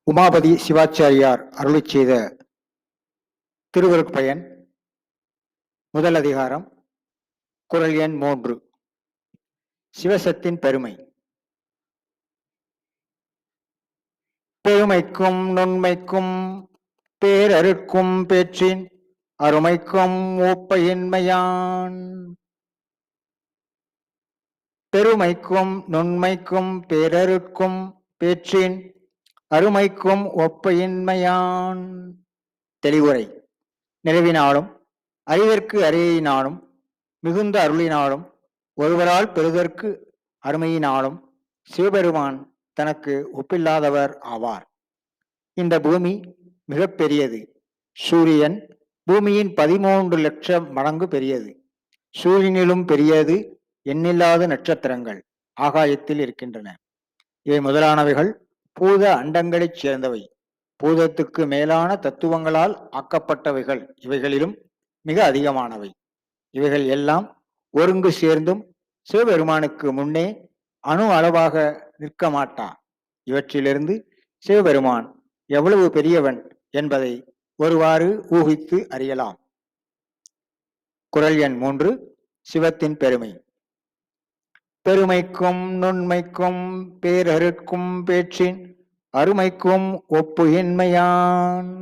உமாபதி சிவாச்சாரியார் அருளிச் செய்த திருவருட்பயன் முதல் அதிகாரம் குறள் எண் 3. சிவசத்தின் பெருமை. பெருமைக்கும் நுண்மைக்கும் பேரருட்கும் பேற்றின் அருமைக்கும் ஒப்பையின்மையான். பெருமைக்கும் நுண்மைக்கும் பேரருட்கும் பேற்றின் அருமைக்கும் ஒப்பையின்மையான். தெளிவுரை. நிறைவினாலும் அறிதற்கு அறியினாலும் மிகுந்த அருளினாலும் ஒருவரால் பெறுதற்கு அருமையினாலும் சிவபெருமான் தனக்கு ஒப்பில்லாதவர் ஆவார். இந்த பூமி மிக பெரியது. சூரியன் பூமியின் 13 லட்சம் மடங்கு பெரியது. சூரியனிலும் பெரியது எண்ணில்லாத நட்சத்திரங்கள் ஆகாயத்தில் இருக்கின்றன. இவை முதலானவைகள் பூத அண்டங்களைச் சேர்ந்தவை. பூதத்துக்கு மேலான தத்துவங்களால் ஆக்கப்பட்டவைகள் இவைகளிலும் மிக அதிகமானவை. இவைகள் எல்லாம் ஒருங்கு சேர்ந்தும் சிவபெருமானுக்கு முன்னே அணு அளவாக நிற்க மாட்டா. இவற்றிலிருந்து சிவபெருமான் எவ்வளவு பெரியவன் என்பதை ஒருவாறு ஊகித்து அறியலாம். குறள் எண் 3. சிவத்தின் பெருமை. பெருமைக்கும் நுண்மைக்கும் பேரருட்கும் பேற்றின் அருமைக்கும் ஒப்புயின்மையான்.